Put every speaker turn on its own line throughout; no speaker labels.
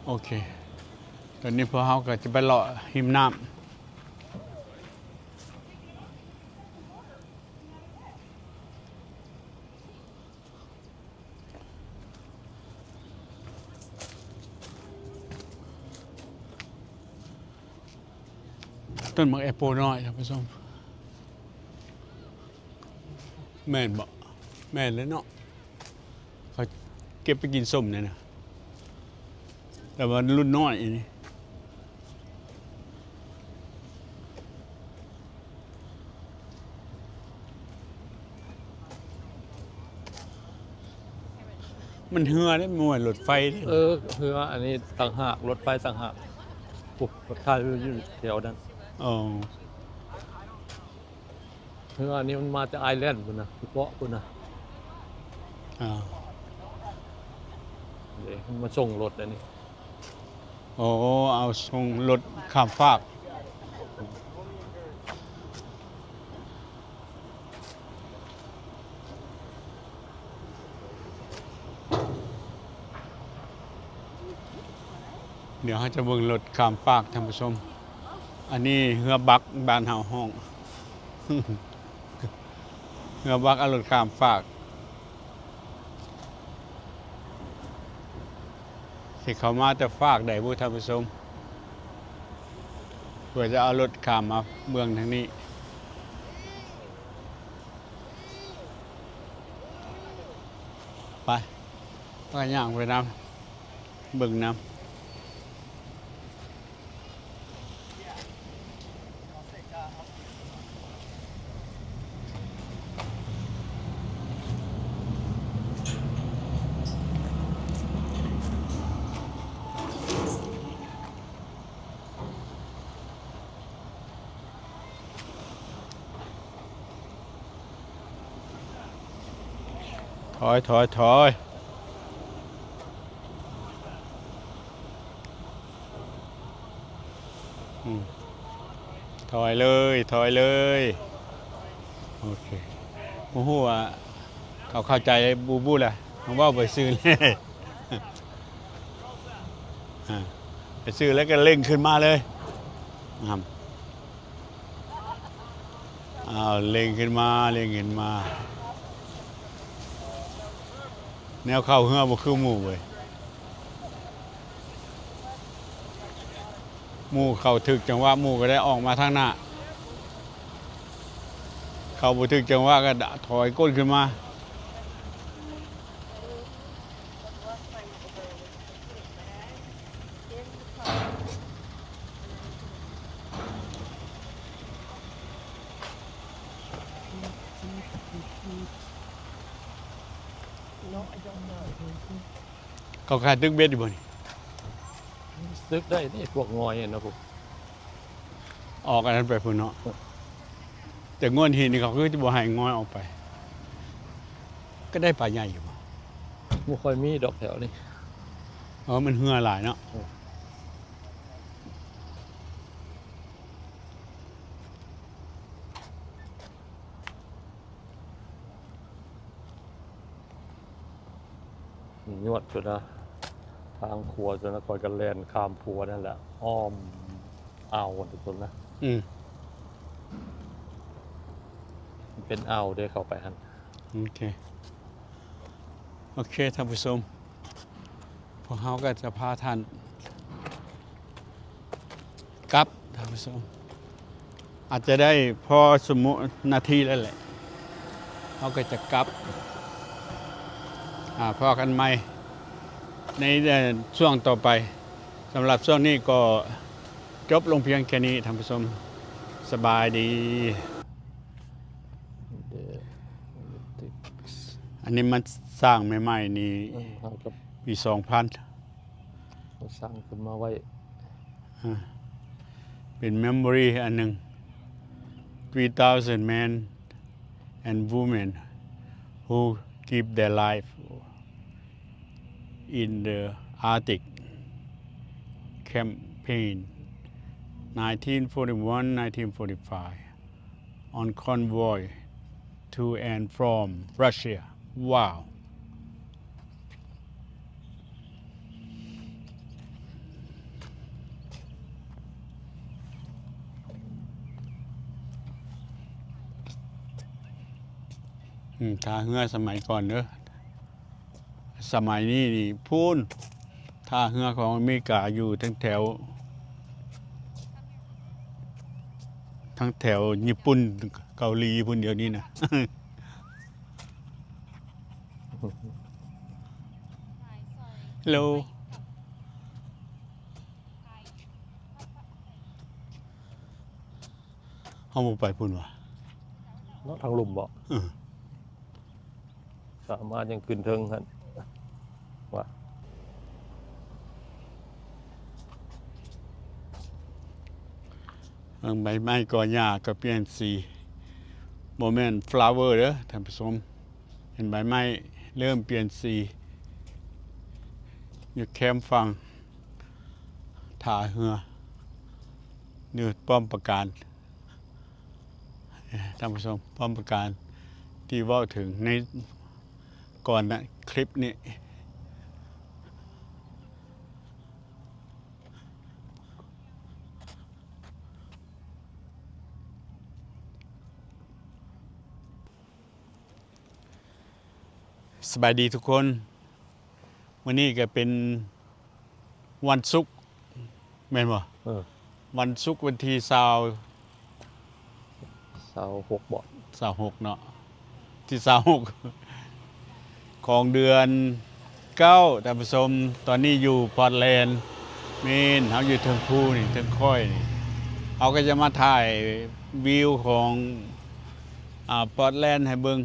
โอเคตอนนี้พวกเขาก็จะไปเลาะหิมน้ำต้นมะแอปเปิลน้อยท่านผู้ชมแม่นบ่แม่นเลยเนาะเขาเก็บไปกินส้มเนี่ยนะแต่ว่ารุ่นน้อยอันนี้มันเหือได้มวยรถไฟได้
คืออันนี้ต่างหากรถไฟต่างหากปุ๊บรถไฟอยู่แถวนั้น
อ๋อ
คืออันนี้มันมาจากไอร์แลนด์พุ่นนะเกาะพุ่นนะ
อ่า
เดี๋ยวมันมาส่งรถอันนี้
โอ้เอาส่งรถข้ามฟากเดี๋ยวเขาจะเบิ่งรถข้ามฟากท่านผู้ชมอันนี้เรือบักบ้านเฮาห้อง เรือบักเอารถข้ามฟากสิเขามาแต่ฟากได้บ่ท่านผู้ชมเพื่อจะเอารถข้ามมาเมืองทางนี้ไปก็ย่างไปน้ำเบิ่งน้ำถอยถอยถอยถอยเลยถอยเลยโอเคโอ้โหอ่ะเขาเข้าใจบูบูแหละผมว่าไปซื้อเลย อ่าไปซื้อแล้วก็เร่งขึ้นมาเลยครับอ้าวเร่งขึ้นมาเร่งขึ้นมาแนวเข้าเหือบ่คือหมู่เว้ยหมู่เข้าถึกจังหวะหมู่ก็ได้ออกมาทางหน้าเข้าบ่ถึกจังหวะก็ถอยก้นขึ้นมาเขาขายตึกเบ็ดอยู่บ่นี่
ซึกได้นี่พวกงอยนะผม
ออกอันนั้นไปพุ่นเนาะแต่ง่วนหินนี่เขาคือจะบ่ให้งอยออกไป ก็ได้ปลาใหญ่อยู่บ่
บ่ค่อยมีดอกแถวนี้
มันเหือหลายเนาะ
ยวดจนนะทางครัวจนนะคอยกันแล่นข้ามพัวนั่นแหละอ้อมอ่าวทุกคนนะ
อืม
มันเป็นอ่าวเด้เข้าไปหั่น
โอเคโอเคท่านผู้ชมพวกเขาก็จะพาท่านกลับท่านผู้ชมอาจจะได้พอสมมุตินาทีแล้วแหละเขาก็จะกลับพอกันใหม่ในช่วงต่อไปสำหรับช่วงนี้ก็จบลงเพียงแค่นี้ท่านผู้ชมสบายดี
เด้อ
อันนี้มันสร้างใหม่ๆนี่
เฮากับ
ปี2000
เขาสร้างขึ้นมาไว้
เป็นเมมโมรีอันหนึ่ง 3,000 men and women who give their life in the Arctic campaign 1941-1945 on convoy to and from Russia. Wow. ท่าเรือสมัยก่อนเนอะสมัยนี้นี่พูนท่าเรือของอเมริกาอยู่ทั้งแถวญี่ปุ่นเกาหลีพุ่นเดียวนี้นะ Hello เฮาบ่ไปพุ่นว่ะ
เนาะทางหลุมบ่
อือ
สามารถยังขึ้นเทิงหั่นว่า
ใบไม้ก่อหญ้าก็เปลี่ยนสีบ่แม่น flower เด้อท่านผู้ชมเห็นใบไม้เริ่มเปลี่ยนสีอยู่แคมป์ฟังท่าเรือนี่ป้อมปราการท่านผู้ชมป้อมปราการที่เว้าถึงในก่อนนะคลิปนี้สบายดีทุกคนวันนี้ก็เป็นวันศุกร์แม่นบ่ วันศุกร์วันที่
26บ่
26เนาะที่26ของเดือน9ท่านผู้ชมตอนนี้อยู่พอร์ตแลนด์เมนเฮาอยู่เทิงภูนี่เทิงค่อยนี่เขาก็จะมาถ่ายวิวของพอร์ตแลนด์ให้เบิ่ง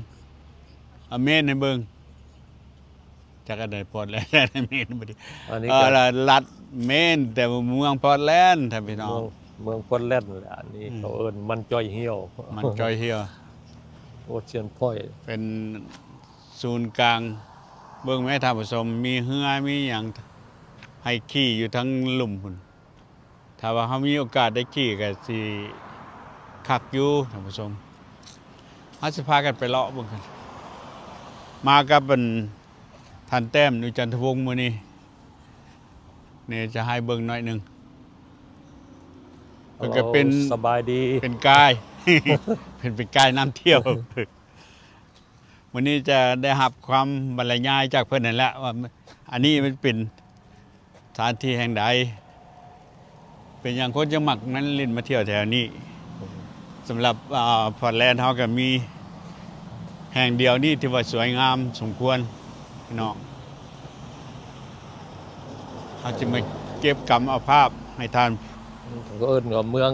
เมนให้เบิ่งจักอันใดพอร์ตแลนด์ให้เมนบ่ดี
อันนี้
รัฐเมนแต่ว่าเมืองพอร์ตแลนด์ท่านพี่น้อง
เมืองพอร์ตแลนด์แหละอันนี้เขาเอิ้นมันจอยเหี่ยว
มันจอยเฮีย
โอเชียนพอยต์
เป็นศูนย์กลางเบิ่งแม่ท่านผู้ชมมีเรือมีหยังให้ขี่อยู่ทั้งหลุมพุ่นถ้าว่าเฮามีโอกาสได้ขี่ก็สิคักอยู่ท่านผู้ชมเฮาสิพากันไปเลาะเบิ่งกันมากับท่านแต้มอยู่จันทวงศ์มื้อนี้นี่จะให้เบิ่งหน่อยหนึงเพิ่นก็เป็น
สบายดี
เป็นกาย เป็นกายน้ำเที่ยว วันนี้จะได้รับความบรรยายจากเพื่อนนั่นแหละว่าอันนี้มันเป็นสถานที่แห่งใด เป็นอย่างคนจะมักนั้นเล่นมาเที่ยวแถวนี้สำหรับพอร์ตแลนด์เขาก็มีแห่งเดียวนี่ที่ว่าสวยงามสมควรพี่น้องเขาจะมาเก็บกรรมเอาภาพให้ทาน
ก็เอิ้นว่าเมือง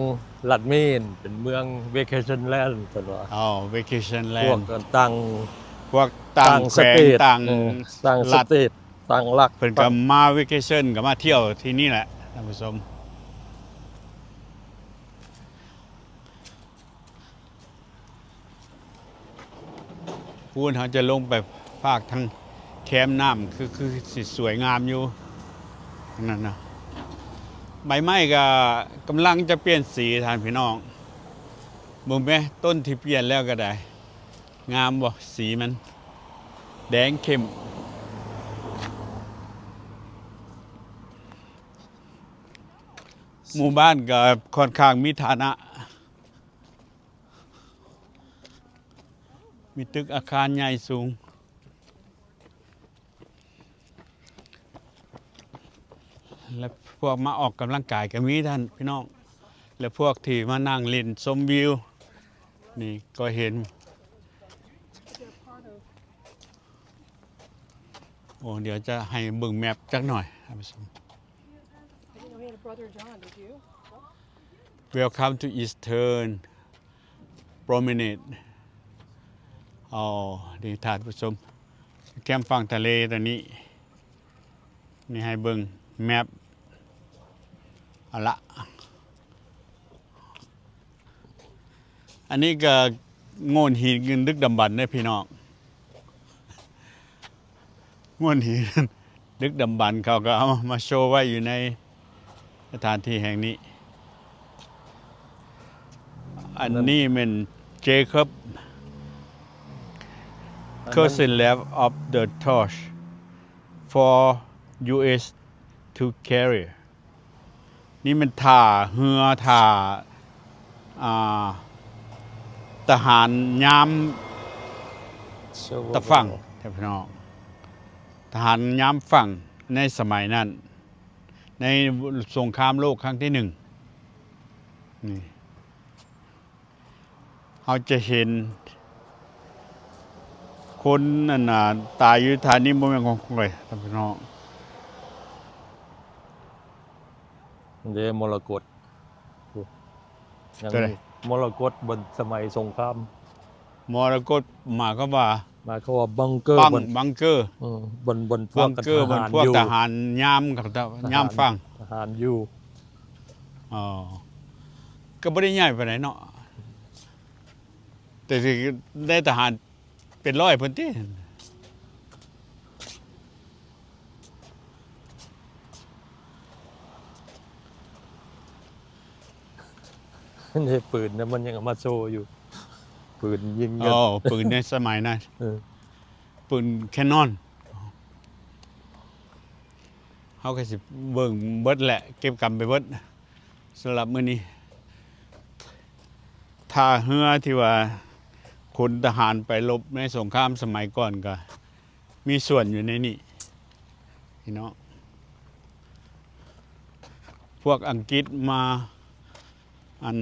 ลัดเมนเป็นเมืองเวเคชั่นแลนด์เพิ่นว่า
vacation
พวก
land
กันตั้ง
พวกต่างแขวงต่าง
ตั้งส
รัฐ
เตทตั้งหลัก
เพิ่นก็มา vacation ก็มาเที่ยวที่นี่แหละท่านผู้ชมพูนเขาจะลงไปภาคทางแคมป์น้ำคือสิสวยงามอยู่นั่นนะใบไม้ก็กำลังจะเปลี่ยนสีท่านพี่น้องบ่แม่ต้นที่เปลี่ยนแล้วก็ได้ งามบ่สีมันแดงเข้มหมู่บ้านก็ค่อนข้างมีฐานะ มีตึกอาคารใหญ่สูง และพวกมาออกกำลังกายก็มีท่านพี่น้อง และพวกที่มานั่งเล่นชมวิว นี่ก็เห็น โอ้เดี๋ยวจะให้เบิ่งแมปจักหน่อยท่านผู้ชม
I didn't know he had a brother John, did you?
Welcome to Eastern Promenade อ๋อดีท่านผู้ชมแคมป์ฝั่งทะเลตอนนี้ นี่ให้เบิ่งแมปเอาละอันนี้ก็โง่นหินเงินดึกดำบรรพ์ได้พี่น้องโง่นหิน ดึกดำบรรพ์เขาก็เอามาโชว์ไว้อยู่ในสถานที่แห่งนี้ อันนี้เป็นเจคอบcousin left of the torch for US to carry นี่มันท่าเรือท่าทหารยาม
Silver
ตะฝั่ง
Bell
ท่านพี่น้องทหารยามฝั่งในสมัยนั้น ในสงครามโลกครั้งที่1นี่เราจะเห็นคนนั่นน่ะตายอยู่ฐานนี้บ่แม่นของข้อยท่านพี่น้อง
เดมรกตยัง
ตัวใด
มรกตบนสมัยสงคราม
มรกตหมายความว่า
หมายความว่าบังเกอร์
บังเกอร์
บนพว
บั
ก
งเกอร์บนพวก
อยู่
ทหารยามกับยามฟัง
ทหารอยู่
อ๋อก็บ่ได้ใหญ่ปานใดเนาะแต่สิได้ทหารเป็นร้อยพุ่นติ
ในปืนนะมันยังเอามาโชว์อยู่ปืนยิงกั
อ๋อปืนในสมัยนั้น
เออ
ปืนแคนนอนเฮาก็สิเบิ่งเบิดแหละ เก็บกำไปเบิดสำหรับมื้อนี้ท่าเรือที่ว่าคนทหารไปรบในสงครามสมัยก่อนก็มีส่วนอยู่ในนี้พี่น้องพวกอังกฤษมาอัน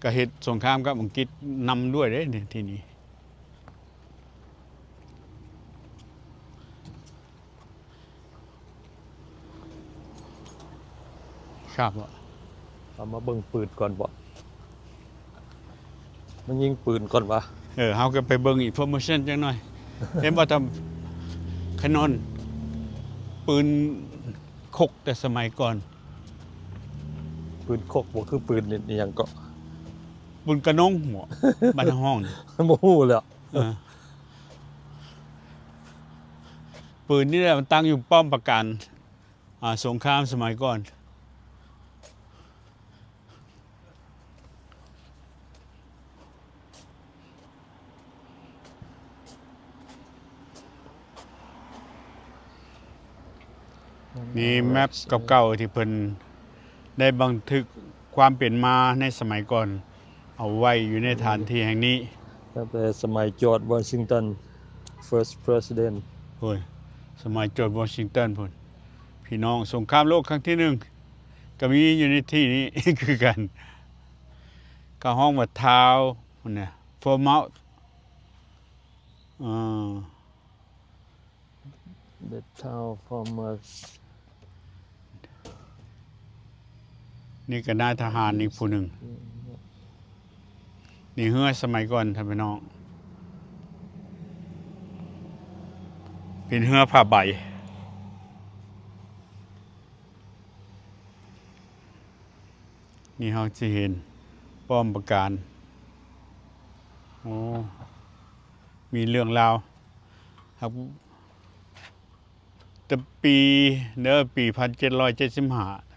ก็เฮ็ดสงครามกับอังกฤษนำด้วยเด้นี่ที่นี่ครับว่า
เอามาเบิ่งปืนก่อนบ่มันยิงปืนก่อนวะ
เฮาก็ไปเบิ่งอีกโปรโมชั่นจังหน่อย เห็นบ่ทำขนนปืนคกแต่สมัยก่อน
ปืนคกบ่คือปืนนี่หยังก็
ปืนกระนงหัว บ้านห้องนี่
บ่ฮู้แล้ว
เออปืนนี่แหละมันตั้งอยู่ป้อมปราการสงครามสมัยก่อน นี่แมปเก่าๆที่เพิ่นได้บันทึกความเป็นมาในสมัยก่อน เอาไว้อยู่ในฐานที่แห่งนี้
ตั้งแต่สมัยจอร์จวอชิงตัน first president
โอ้ยสมัยจอร์จวอชิงตันพุ่นพี่น้องสงครามโลกครั้งที่1ก็มีอยู่ในที่นี้ คือกันก็ห้องว่าทาวพุ่นน่ะฟอร์มเอาท์อ่า
the town farmers
นี่ก็นายทหารอีกผู้หนึ่งนี่เฮือสมัยก่อนท่านพี่น้องเป็นเฮือผ้าใบนี่เฮาสิเห็นป้อมปราการโอ้มีเรื่องราวครับแต่ปีปี1775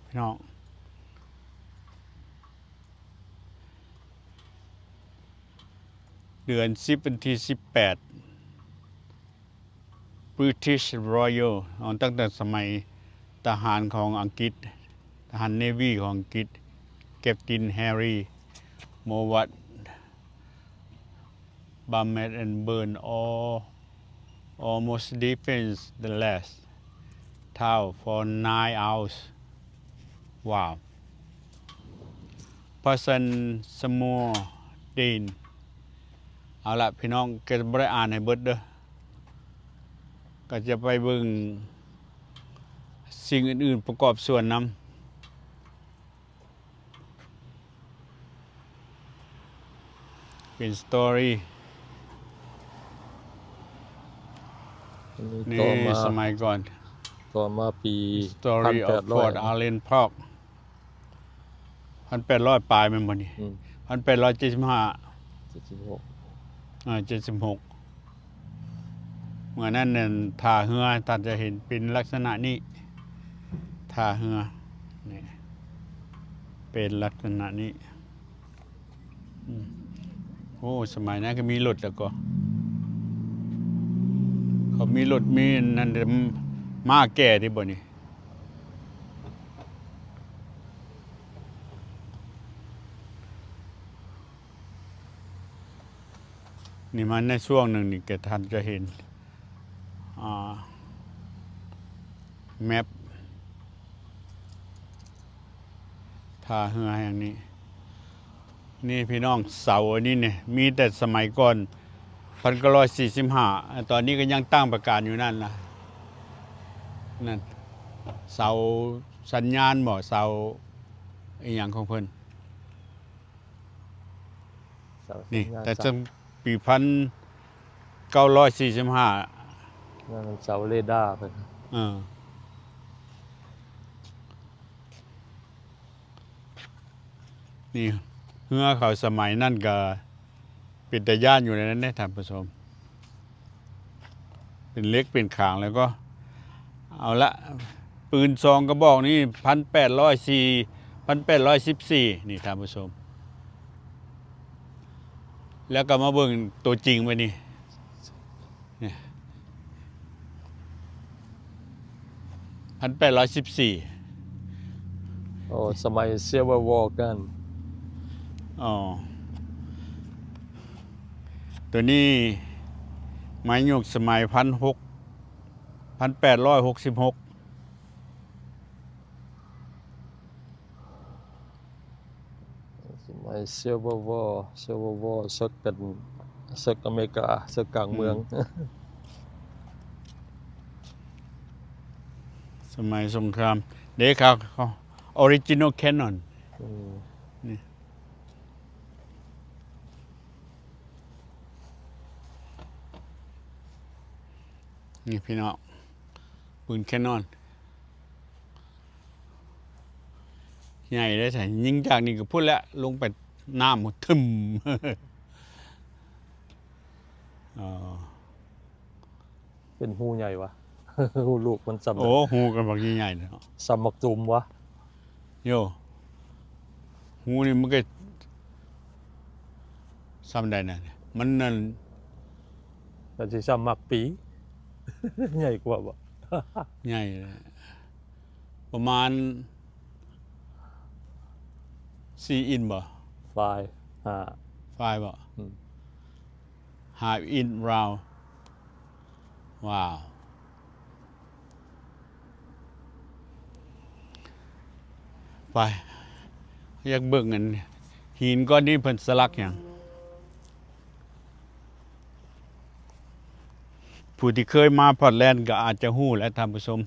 พี่น้องเดือน10วันที่18 British Royal ตั้งแต่สมัยทหารของอังกฤษทหารเนวีของอังกฤษแคปตินแฮร์รี่โมวัตBarmet and burn almost defends the last town for 9 hours ว้าวPerson Small Dean เอาละพี่น้องก็บ่ได้อ่านให้เบิดเด้อก็จะไปเบิ่งสิ่งอื่นๆประกอบส่วนนำเป็นสตอรี่
ต่อ
นี่
มา
สมัยก่อน
ต่อมาปี
Story of Fort Allen Park 1,800 ปลายแม่นบ่นี่ 1,875 76เมื่อนั้นนั่นท่าเรือท่านจะเห็นเป็นลักษณะนี้ท่าเรือนี่เป็นลักษณะนี้โอ้สมัยนั้นก็มีรถแล้วก็เขามีรถมีนั่นม้าแก่ที่บ่นี่ นี่มันในช่วงหนึ่งนี่แกท่านจะเห็นอ่าแมปท่าเรืออย่างนี้ นี่พี่น้องเสาอันนี้เนี่ยมีแต่สมัยก่อน1945ตอนนี้ก็ยังตั้งประกาศอยู่นั่นนะนั่นเสาสัญญาณบ่เสาอีหยังของเพิ่น
เสาสัญ
นี่
ญาณ
แต่
สั
จะ
ญ
ปี1945
นั่นมันเสาเรดาร์เพิ่น
เออนี่เรือเขาสมัยนั่นก็เป็นตาย่านอยู่ในนั้นได้ท่านผู้ชมเป็นเล็กเป็นขางแล้วก็ เอาละปืนซองกระบอกนี่1814นี่ท่านผู้ชม แล้วก็มาเบิ่งตัวจริงไปนี่เนี่ย1814
โอ้สมัย Civil War กัน
อ๋อ ตัวนี้ไม้หยกสมัย1866
สมัย Civil War ศึกกันศึกอเมริกาศึกกลางเมือง
สมัยสงคราม เด็กเขาออริจินอลแคนนอน
อืม
นี่พี่น้องปืนแคนนอนใหญ่ได้ใส่ยิงจากนี่ก็พูดแล้วลงไปน้ำหมดทึม อ๋อ
เป็นหูใหญ่วะ หูลูกมันสำ
โอ้หูกันบอกใหญ่ๆเลยเนาะ
สำมักจุมวะ
โยหูนี่มันก็ซ้ำได้นะมันนั่น
แต่สิสำมักปี ใหญ่กว่าบ่
ใหญ่เลยประมาณ4 อินบ่
ไฟห้า
5บ่
อืม
5 อินราวว้าว ไปอยากเบิ่งอันหินก้อนนี้เพิ่นสลักหยังผู้ที่เคยมาพอร์ตแลนด์ก็อาจจะฮู้และท่านผู้ชม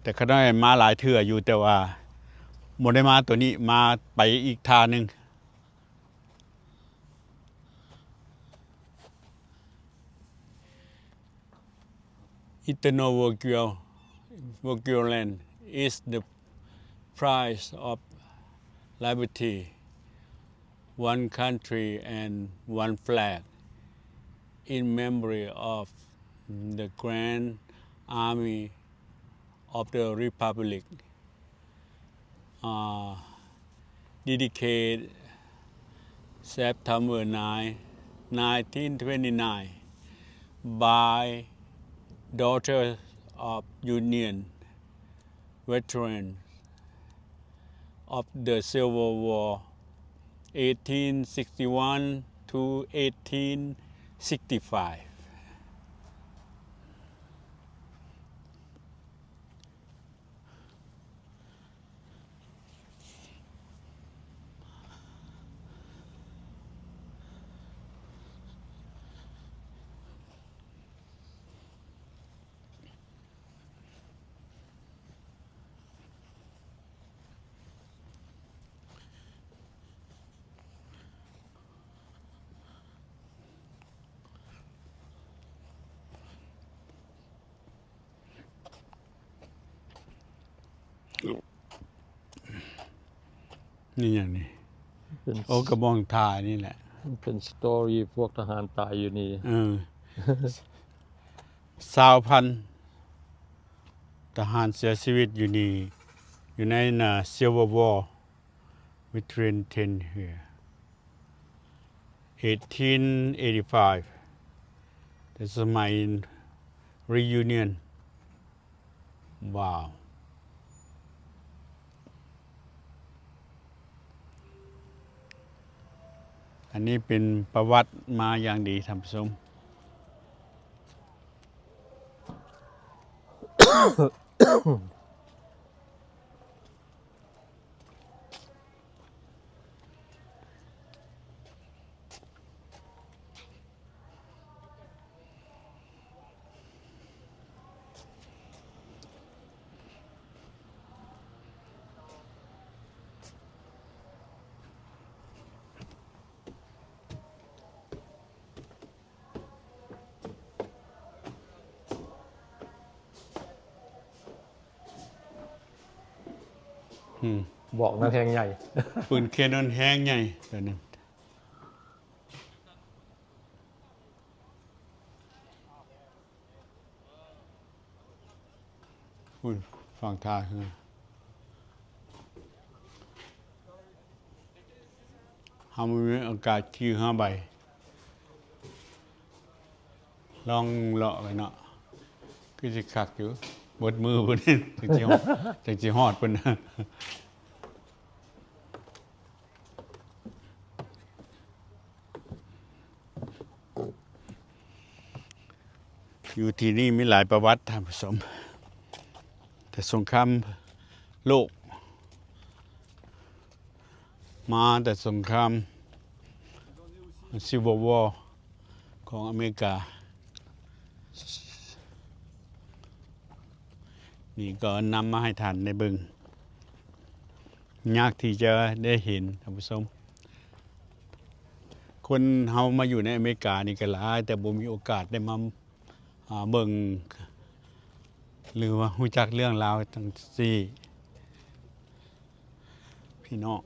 แต่เขาได้มาหลายเทื่ออยู่แต่ว่าบ่ได้มาตัวนี้มาไปอีกทางหนึง Eternal Virtual Land is the price of liberty, one country and one flag, in memory of the Grand Army of the Republic, dedicated September 9, 1929, by Daughters of Union Veterans of the Civil War 1861 to 1865นี่อย่างนี้
เป็น
โอ้กระบองทานี่แหละ
เป็นสตอรี่พวกทหารตายอยู่นี่
20,000 ทหารเสียชีวิตอยู่นี่ อยู่ในCivil War between 10 here 1885 แต่สมัย reunion ว้าว น อันนี้เป็นประวัติมาอย่างดีท่านผู้ชม
บอกนั่นแหงใหญ่
ปืนแคนนอนแห้งใหญ่ตัวนี้อุ้ยฝั่งท่าคือเฮามีโอกาสขี่5 ใบ ลองเลาะไปเนาะคือสิคักอยู่บดมือเพิ่น จังสิฮอดเพิ่น อยู่ที่นี่มีหลายประวัติท่านผู้ชมแต่สงครามโลก มาแต่สงคราม Civil War ของอเมริกา นี่ก็นำมาให้ท่านในเบิงยากที่จะได้เห็นท่านผู้ชมคนเฮามาอยู่ในอเมริกานี่ก็หลายแต่บ่มีโอกาสได้มาเบิ่งหรือว่ารู้จักเรื่องราวจังซี่พี่น้อง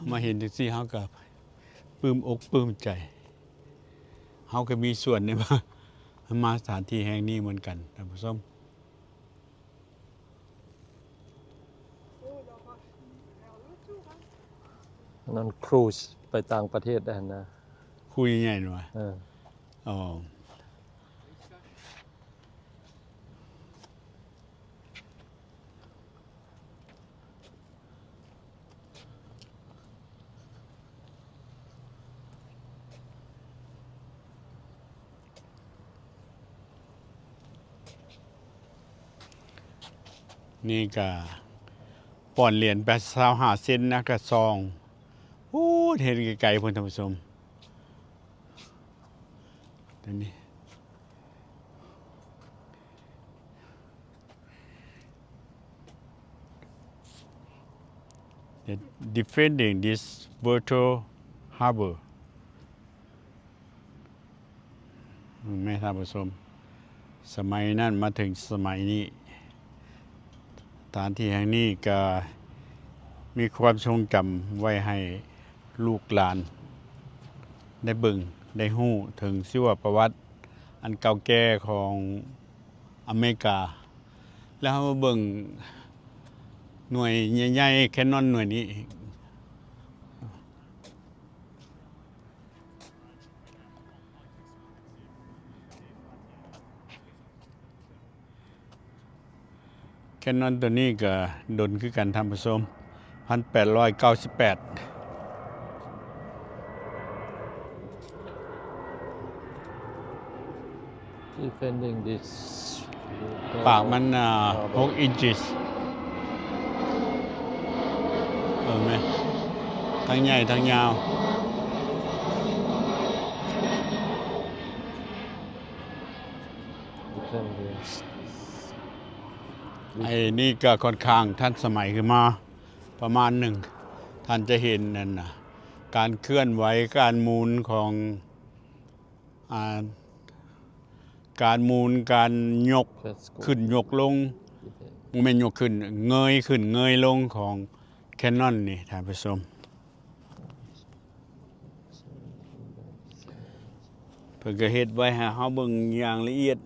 มาเห็นจังซี่เฮาก็ปลื้มอกปลื้มใจเฮาก็มีส่วนในมาสถานที่แห่งนี้เหมือนกันท่านผู้ชม
นั่นครูซไปต่างประเทศได้นะ
คุยใหญ่หน่อย อ๋อ นี่ก็ป่อนเหรียญ85 เซนนะกระซองโอ้เห็นไกลๆเพิ่นท่านผู้ชมตัวนี้ defending this virtual harbor แม่ท่านผู้ชมสมัยนั้นมาถึงสมัยนี้สถานที่แห่งนี้ก็มีความทรงจำไว้ให้ลูกหลานได้เบิ่งได้ฮู้ถึงชีวประวัติอันเก่าแก่ของอเมริกา แล้วเรามาเบิ่งหน่วยใหญ่ๆแคนนอนหน่วยนี้แคนนอนตัวนี้ก็ดนคือกันท่านผู้ชม 1898
defending this
ปากมัน6 inches ไหมทั้งใหญ่ทั้งยาว
defending
ไอ้นี่ก็ค่อนข้างทันสมัยขึ้นมาประมาณหนึ่งท่านจะเห็นนั่นนะการเคลื่อนไหวการหมุนของการหมุนการยก
let's go
ขึ้นยกลงมันไม่นยกขึ้นเงยขึ้นเงยลงของแคนนอนนี่ท่านผู้ชมเพิ่นก็เฮ็ดไว้ให้เฮาเบิ่งอย่างละเอียด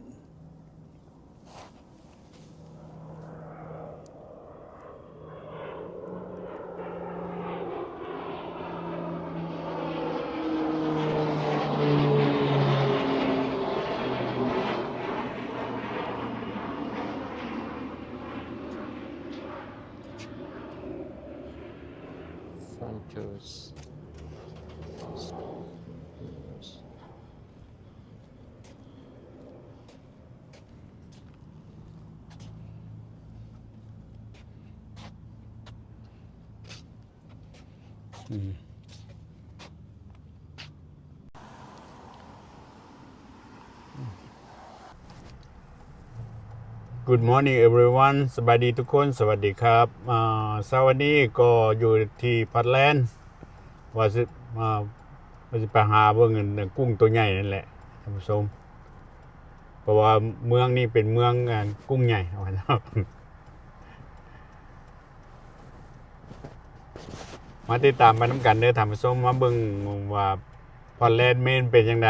Good morning everyone สบายดีทุกคนสวัสดีครับเช้าวันนี้ก็อยู่ที่พัทแลนด์ว่าสิไปหาเบิ่งกุ้งตัวใหญ่นั่นแหละท่านผู้ชมเพราะว่าเมืองนี้เป็นเมืองกุ้งใหญ่เอาไว้ครับมาติดตามไปนำกันเด้อท่านผู้ชมมาเบิ่งว่าพัทแลนด์เมนเป็นจังได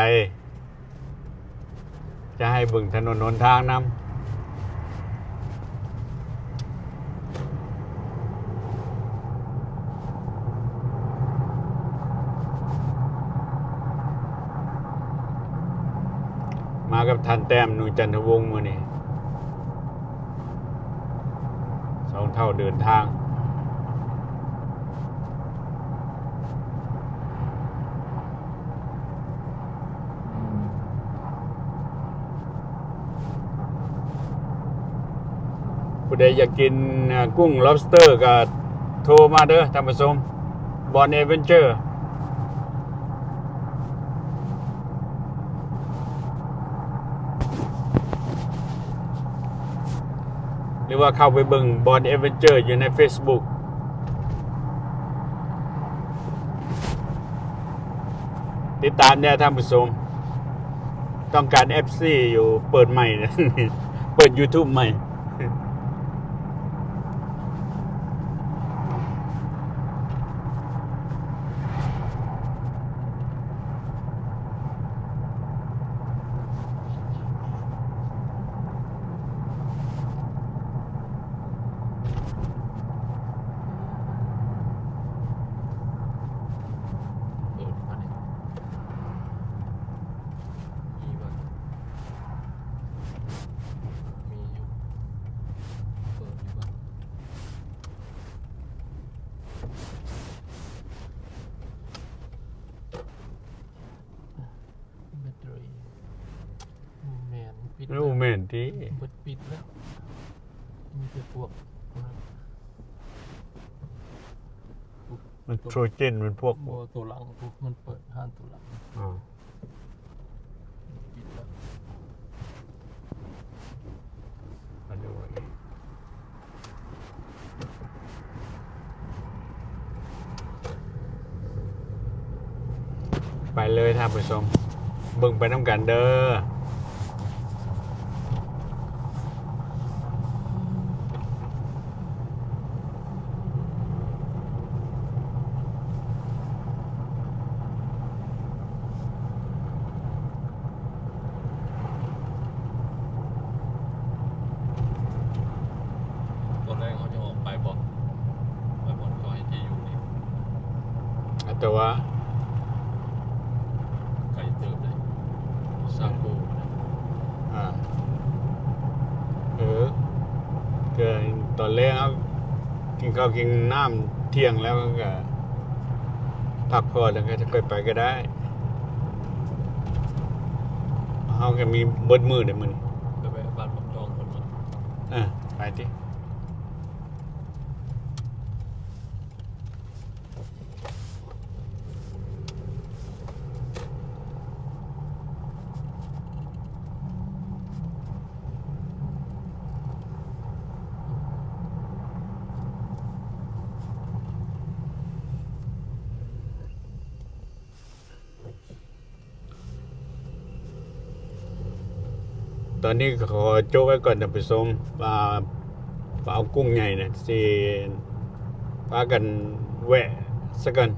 จะให้เบิ่งถนนหนทางนำมากับท่านแต้มหนูจันทวงศ์มื้อนี้2เท่าเดินทางผู้ใดอยากกินกุ้ง lobster ก็โทรมาเด้อท่านผู้ชมบอนเอเวนเจอร์หรือว่าเข้าไปเบิ่งบอนเอเวนเจอร์อยู่ใน Facebook ติดตามเนี่ยท่านผู้ชมต้องการ FC อยู่เปิดใหม่ เปิด YouTube ใหม่รู้แม่นที่
เบิดปิดแล้วมีแต่พวก
มันโทรเจนมันพวก
โมตัวหลังพวกมันเปิดห้านตัวหลัง
อ๋อ
ปิดแล้ว
มาดูไปเลยท่านผู้ชมเบิ่งไปน้ำกันเด้อ
ตอนแรกเขาจะออกไปบอกไปบนเขาให้ที่อยู่นี่
แต่ว่า
ไก่เติบเลยสร้างโบสถ์นะ
เกิดตอนแรกครับกินข้าวกินน้ำเที่ยงแล้วก็พักผ่อนแล้วก็จะค่อยไปก็ได้เขาก็มีเบิดมือเดี๋ยวมัน
ไปแวะบ้านปักจองคนมัน
ไปที่ตอนนี้ขอโจ้ไว้ก่อนท่านผู้ชมเอากุ้งใหญ่นะสิพากันแวะสักกัน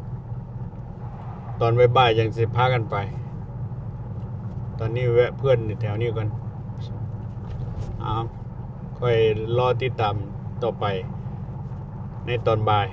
ตอนบ่ายๆยังสิพากันไป ตอนนี้แวะเพื่อนแถวนี้ก่อนค่อยรอติดตามต่อไปในตอนบ่าย